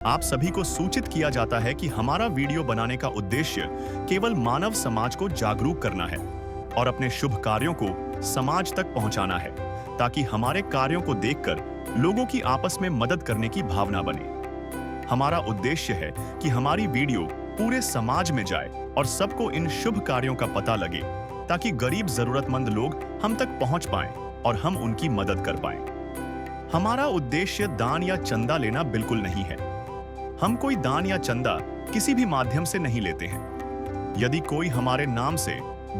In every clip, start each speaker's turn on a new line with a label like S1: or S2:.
S1: आप सभी को सूचित किया जाता है कि हमारा वीडियो बनाने का उद्देश्य केवल मानव समाज को जागरूक करना है और अपने शुभ कार्यों को समाज तक पहुंचाना है, ताकि हमारे कार्यों को देखकर लोगों की आपस में मदद करने की भावना बने। हमारा उद्देश्य है कि हमारी वीडियो पूरे समाज में जाए और सबको इन शुभ कार्यों का पता लगे, ताकि गरीब जरूरतमंद लोग हम तक पहुंच पाएं और हम उनकी मदद कर पाएं। हमारा उद्देश्य दान या चंदा लेना बिल्कुल नहीं है। हम कोई दान या चंदा किसी भी माध्यम से नहीं लेते हैं। यदि कोई हमारे नाम से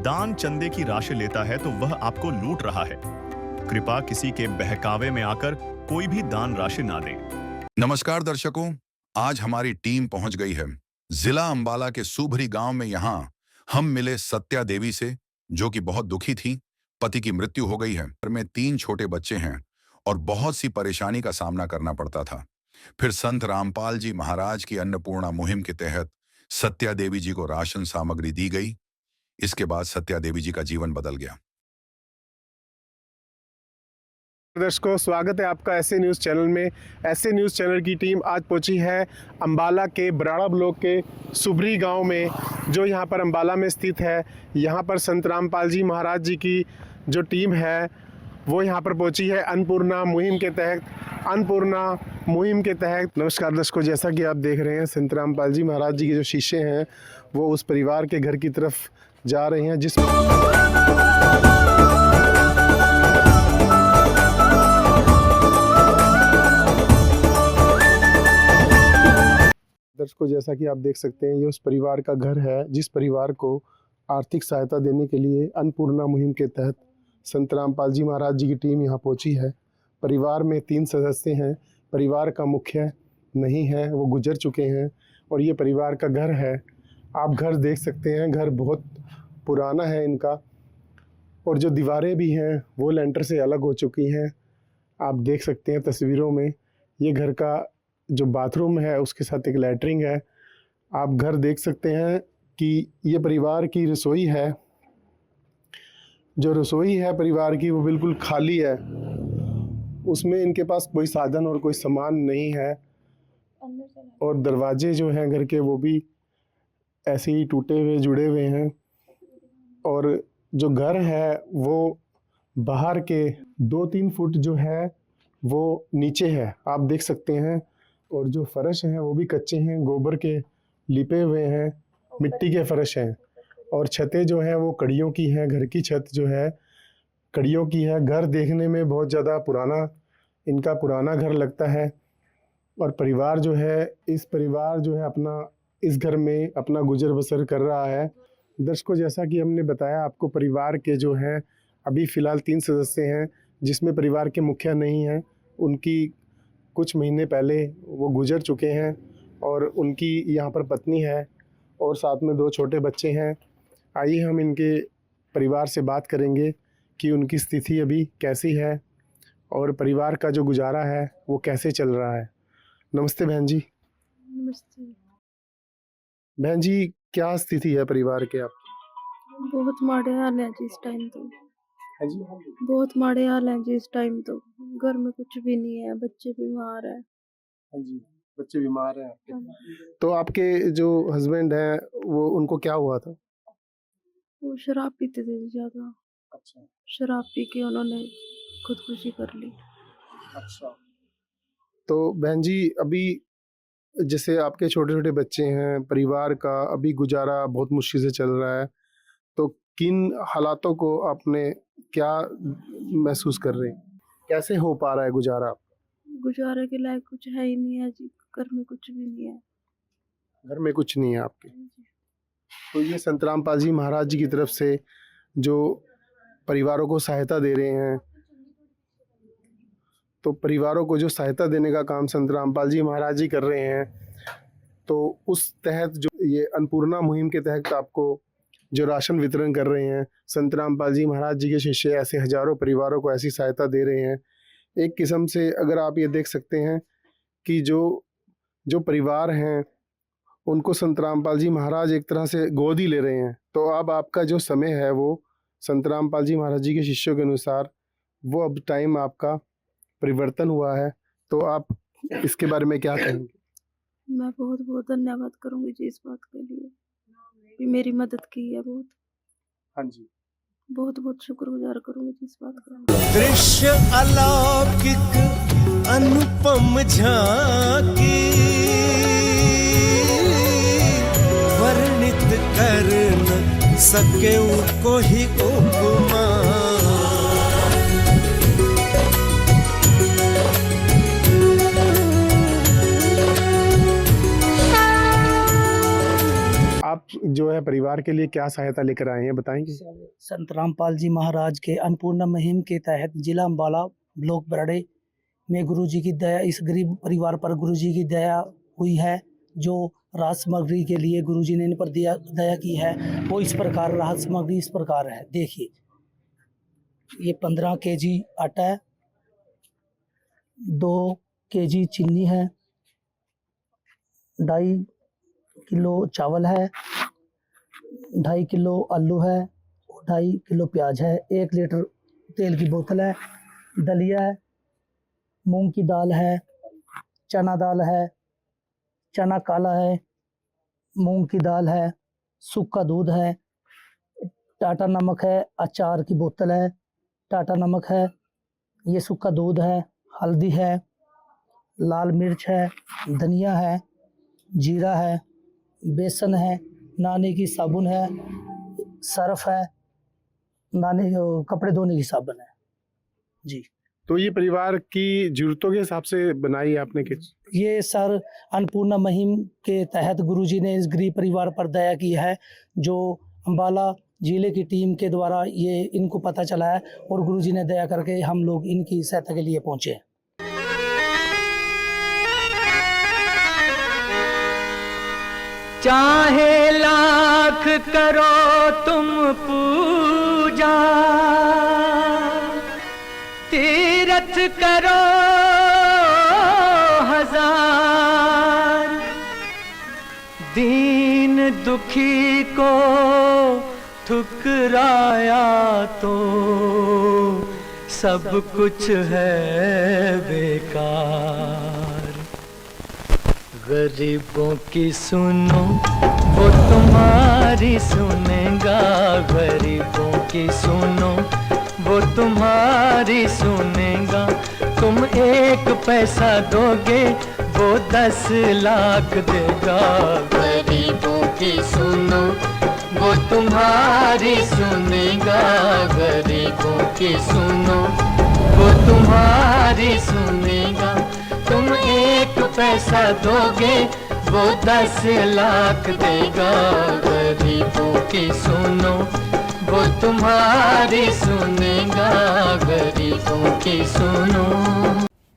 S1: दान चंदे की राशि लेता है तो वह आपको लूट रहा है। कृपया किसी के बहकावे में आकर कोई भी दान राशि ना दें।
S2: नमस्कार दर्शकों, आज हमारी टीम पहुंच गई है जिला अंबाला के सुभरी गांव में। यहां हम मिले सत्या देवी से, जो कि बहुत दुखी थी। पति की मृत्यु हो गई है, घर में 3 छोटे बच्चे हैं और बहुत सी परेशानी का सामना करना पड़ता था। फिर संत रामपाल जी महाराज की अन्नपूर्णा मुहिम के तहत सत्या देवी जी को राशन सामग्री दी गई। इसके बाद सत्या देवी जी का जीवन बदल गया।
S3: दर्शकों, स्वागत है आपका ऐसे न्यूज़ चैनल में। ऐसे न्यूज़ चैनल की टीम आज पहुंची है अंबाला के बराड़ा ब्लॉक के सुभरी गांव में, जो यहां पर अंबाला में स्थित है। यहां पर संत रामपाल जी महाराज जी की जो टीम है वो यहां पर पहुंची है अन्नपूर्णा मुहिम के तहत। नमस्कार दर्शकों, जैसा कि आप देख रहे हैं, संत रामपाल जी महाराज जी के जो शिष्य हैं वो उस परिवार के घर की तरफ जा रहे हैं, जिस दर्शकों, जैसा कि आप देख सकते हैं, ये उस परिवार का घर है जिस परिवार को आर्थिक सहायता देने के लिए अन्नपूर्णा मुहिम के तहत संत रामपाल जी महाराज जी की टीम यहाँ पहुँची है। परिवार में 3 सदस्य हैं। परिवार का मुखिया नहीं है, वो गुजर चुके हैं और ये परिवार का घर है। आप घर देख सकते हैं, घर बहुत पुराना है इनका, और जो दीवारें भी हैं वो लेंटर से अलग हो चुकी हैं। आप देख सकते हैं तस्वीरों में, ये घर का जो बाथरूम है उसके साथ एक लैट्रिन है। आप घर देख सकते हैं कि ये परिवार की रसोई है। जो रसोई है परिवार की वो बिल्कुल खाली है, उसमें इनके पास कोई साधन और कोई सामान नहीं है। और दरवाजे जो हैं घर के वो भी ऐसे ही टूटे हुए जुड़े हुए हैं। और जो घर है वो बाहर के 2-3 फुट जो है वो नीचे है, आप देख सकते हैं। और जो फर्श हैं वो भी कच्चे हैं, गोबर के लिपे हुए हैं, मिट्टी के फर्श हैं। और छतें जो हैं वो कड़ियों की हैं। घर की छत जो है कड़ियों की है। घर देखने में बहुत ज़्यादा इनका पुराना घर लगता है। और परिवार जो है इस घर में अपना गुजर बसर कर रहा है। दर्शकों, जैसा कि हमने बताया आपको, परिवार के जो हैं अभी फ़िलहाल 3 सदस्य हैं, जिसमें परिवार के मुखिया नहीं हैं। उनकी कुछ महीने पहले वो गुजर चुके हैं और उनकी यहाँ पर पत्नी है और साथ में 2 छोटे बच्चे हैं। आइए हम इनके परिवार से बात करेंगे कि उनकी स्थिति अभी कैसी है और परिवार का जो गुजारा है वो कैसे चल रहा है। नमस्ते बहन जी।
S4: नमस्ते।
S3: बहन जी, क्या स्थिति है परिवार के आप?
S4: बहुत माड़े हाल है जी इस टाइम तो।
S3: हाँ जी।
S4: बहुत माड़े हाल है जी इस टाइम तो। घर में कुछ भी नहीं है, बच्चे बीमार है।
S3: हाँ जी, बच्चे बीमार हैं आपके।
S4: हाँ।
S3: तो आपके जो हस्बैंड हैं वो, उनको क्या हुआ था?
S4: वो शराब पीते थे ज्यादा।
S3: अच्छा।
S4: शराब पी के उन्होंने खुदकुशी कर ली।
S3: अच्छा। तो बहन जी, अभी जैसे आपके छोटे छोटे बच्चे हैं, परिवार का अभी गुजारा बहुत मुश्किल से चल रहा है, तो किन हालातों को आपने क्या महसूस कर रहे हैं? कैसे हो पा रहा है गुजारा?
S4: गुजारे के लायक कुछ है ही नहीं है जी, घर में कुछ भी नहीं है।
S3: घर में कुछ नहीं है आपके। तो ये संत रामपाल जी महाराज जी की तरफ से जो परिवारों को सहायता दे रहे हैं, तो परिवारों को जो सहायता देने का काम संत रामपाल जी महाराज जी कर रहे हैं, तो उस तहत जो ये अन्नपूर्णा मुहिम के तहत आपको जो राशन वितरण कर रहे हैं, संत रामपाल जी महाराज जी के शिष्य ऐसे हजारों परिवारों को ऐसी सहायता दे रहे हैं। एक किस्म से अगर आप ये देख सकते हैं कि जो परिवार हैं उनको संत रामपाल जी महाराज एक तरह से गोद ही ले रहे हैं। तो अब आपका जो समय है वो संत रामपाल जी महाराज जी के शिष्यों के अनुसार वो अब टाइम आपका परिवर्तन हुआ है। तो आप इसके बारे में क्या कहेंगे?
S4: मैं बहुत बहुत धन्यवाद करूंगी जी इस बात के लिए कि मेरी मदद की है। बहुत
S3: हाँ जी।
S4: बहुत बहुत शुक्रगुजार करूंगी जी इस बात का।
S5: दृश्य अलौकिक अनुपम झांकी वर्णित कर न सके कोई उपमा।
S3: आप जो है परिवार के लिए क्या सहायता लेकर आए हैं, बताएंगे?
S6: संत रामपाल जी महाराज के अन्नपूर्णा मुहिम के तहत जिला अम्बाला ब्लॉक बरड़े में गुरुजी की दया, इस गरीब परिवार पर गुरुजी की दया हुई है। जो राहत सामग्री के लिए गुरुजी ने इन पर दया की है वो इस प्रकार, राहत सामग्री इस प्रकार है। देखिए, ये 15 केजी आटा है, 2 केजी चीनी है, 2.5 किलो चावल है, 2.5 किलो आलू है, 2.5 किलो प्याज है, 1 लीटर तेल की बोतल है, दलिया है, मूंग की दाल है, चना दाल है, चना काला है, मूंग की दाल है, सूखा दूध है, टाटा नमक है, अचार की बोतल है, टाटा नमक है, ये सूखा दूध है, हल्दी है, लाल मिर्च है, धनिया है, जीरा है, बेसन है, नहाने की साबुन है, सर्फ है, कपड़े धोने की साबुन है जी।
S3: तो ये परिवार की जरूरतों के हिसाब से बनाई है आपने किट?
S6: ये सर अन्नपूर्णा मुहिम के तहत गुरुजी ने इस गरीब परिवार पर दया की है। जो अम्बाला जिले की टीम के द्वारा ये इनको पता चला है और गुरुजी ने दया करके हम लोग इनकी सहायता के लिए पहुँचे।
S5: चाहे लाख करो तुम पूजा, तीरथ करो हजार, दीन दुखी को ठुकराया तो सब कुछ है बेकार। गरीबों की सुनो वो तुम्हारी सुनेगा, गरीबों की सुनो वो तुम्हारी सुनेगा। तुम 1 पैसा दोगे वो 10 लाख देगा। गरीबों की सुनो वो तुम्हारी सुनेगा, गरीबों की सुनो वो तुम्हारी सुनेगा। तुम 1 पैसा दोगे वो 10 लाख देगा। गरीबों की सुनो वो तुम्हारी सुनेगा, गरीबों की सुनो।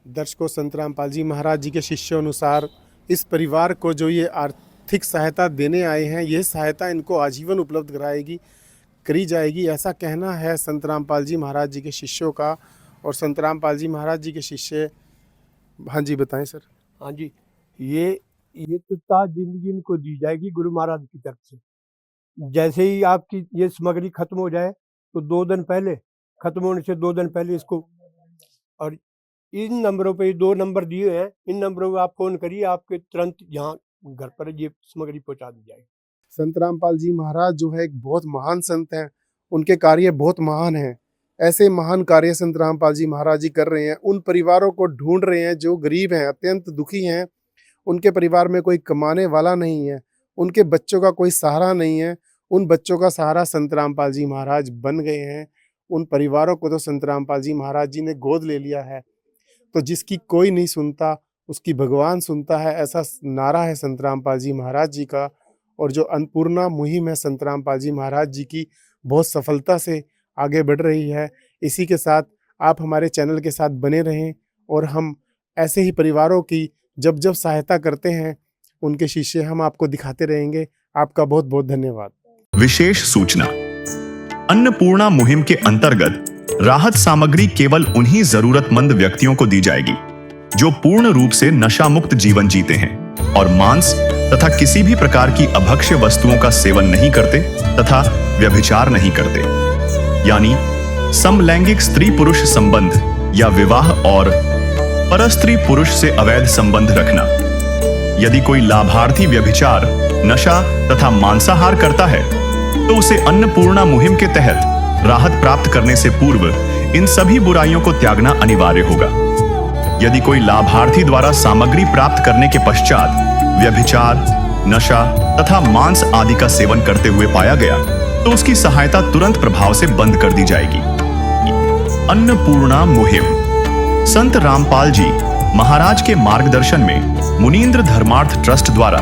S3: दर्शकों, संत रामपाल जी महाराज जी के शिष्यों अनुसार इस परिवार को जो ये आर्थिक सहायता देने आए हैं, ये सहायता इनको आजीवन उपलब्ध करी जाएगी, ऐसा कहना है संत रामपाल जी महाराज जी के शिष्यों का। और संत रामपाल जी महाराज जी के शिष्य, हाँ जी बताएं सर।
S7: हाँ जी, ये तो जिंदगी इनको दी जाएगी गुरु महाराज की तरफ से। जैसे ही आपकी ये सामग्री खत्म हो जाए तो 2 दिन पहले, खत्म होने से 2 दिन पहले इसको, और इन नंबरों पे 2 नंबर दिए हैं, इन नंबरों पे आप फोन करिए, आपके तुरंत यहाँ घर पर ये सामग्री पहुँचा दी जाएगी।
S3: संत रामपाल जी महाराज जो है एक बहुत महान संत हैं, उनके कार्य बहुत महान हैं। ऐसे महान कार्य संत रामपाल जी महाराज जी कर रहे हैं। उन परिवारों को ढूंढ रहे हैं जो गरीब हैं, अत्यंत दुखी हैं, उनके परिवार में कोई कमाने वाला नहीं है, उनके बच्चों का कोई सहारा नहीं है। उन बच्चों का सहारा संत रामपाल जी महाराज बन गए हैं। उन परिवारों को तो संत रामपाल जी महाराज जी ने गोद ले लिया है। तो जिसकी कोई नहीं सुनता उसकी भगवान सुनता है, ऐसा नारा है संत रामपाल जी महाराज जी का। और जो अन्नपूर्णा मुहिम है संत रामपाल जी महाराज जी की, बहुत सफलता से आगे बढ़ रही है। इसी के साथ आप हमारे चैनल के साथ बने रहें और हम ऐसे ही परिवारों की जब जब सहायता करते हैं उनके शीशे हम आपको दिखाते रहेंगे। आपका बहुत बहुत धन्यवाद।
S1: विशेष सूचना, अन्नपूर्णा मुहिम के अंतर्गत राहत सामग्री केवल उन्हीं जरूरतमंद व्यक्तियों को दी जाएगी जो पूर्ण रूप से नशा मुक्त जीवन जीते हैं और मांस तथा किसी भी प्रकार की अभक्ष्य वस्तुओं का सेवन नहीं करते तथा व्यभिचार नहीं करते, यानी समलैंगिक स्त्री पुरुष संबंध या विवाह और परस्त्री पुरुष से अवैध संबंध रखना, यदि कोई लाभार्थी व्यभिचार, नशा तथा मांसाहार करता है तो उसे अन्नपूर्णा मुहिम के तहत राहत प्राप्त करने से पूर्व इन सभी बुराइयों को त्यागना अनिवार्य होगा। यदि कोई लाभार्थी द्वारा सामग्री प्राप्त करने के पश्चात व्यभिचार, नशा तथा मांस आदि का सेवन करते हुए पाया गया तो उसकी सहायता तुरंत प्रभाव से बंद कर दी जाएगी। अन्नपूर्णा मुहिम। संत रामपाल जी महाराज के मार्गदर्शन में मुनींद्र धर्मार्थ ट्रस्ट द्वारा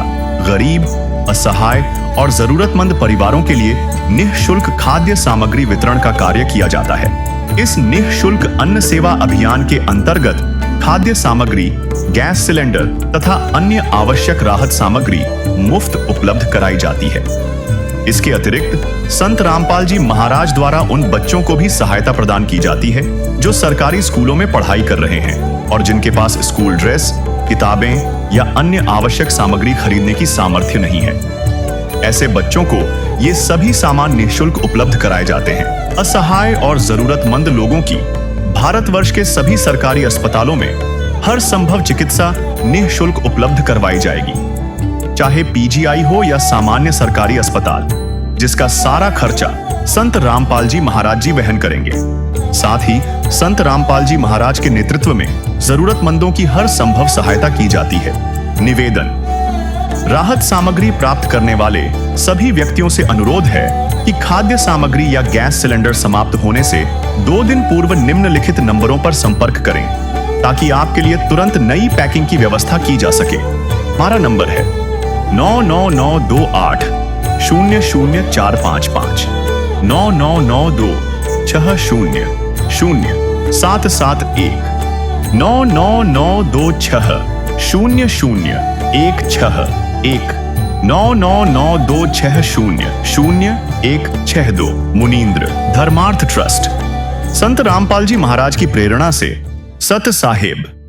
S1: गरीब, असहाय और जरूरतमंद परिवारों के लिए निःशुल्क खाद्य सामग्री वितरण का कार्य किया जाता है। इस निःशुल्क अन्न सेवा अभियान के अंतर्गत खाद्य सामग्री, गैस सिलेंडर तथा अन्य आवश्यक राहत सामग्री मुफ्त उपलब्ध कराई जाती है। इसके अतिरिक्त संत रामपाल जी महाराज द्वारा उन बच्चों को भी सहायता प्रदान की जाती है जो सरकारी स्कूलों में पढ़ाई कर रहे हैं और जिनके पास स्कूल ड्रेस, किताबें या अन्य आवश्यक सामग्री खरीदने की सामर्थ्य नहीं है। ऐसे बच्चों को ये सभी सामान निःशुल्क उपलब्ध कराए जाते हैं। असहाय और जरूरतमंद लोगों की भारतवर्ष के सभी सरकारी अस्पतालों में हर संभव चिकित्सा निःशुल्क उपलब्ध करवाई जाएगी, चाहे पीजीआई हो या सामान्य सरकारी अस्पताल, जिसका सारा खर्चा संत रामपाल जी महाराज जी वहन करेंगे। साथ ही संत रामपाल जी महाराज के नेतृत्व में जरूरतमंदों की हर संभव सहायता की जाती है। निवेदन। राहत सामग्री प्राप्त करने वाले सभी व्यक्तियों से अनुरोध है कि खाद्य सामग्री या गैस सिलेंडर समाप्त होने से 2 दिन पूर्व निम्नलिखित नंबरों पर संपर्क करें ताकि आपके लिए तुरंत नई पैकिंग की व्यवस्था की जा सके। हमारा नंबर है 99928 00455 9992 60 0771 99926 0016 99926000162 मुनींद्र धर्मार्थ ट्रस्ट। संत रामपाल जी महाराज की प्रेरणा से सत साहेब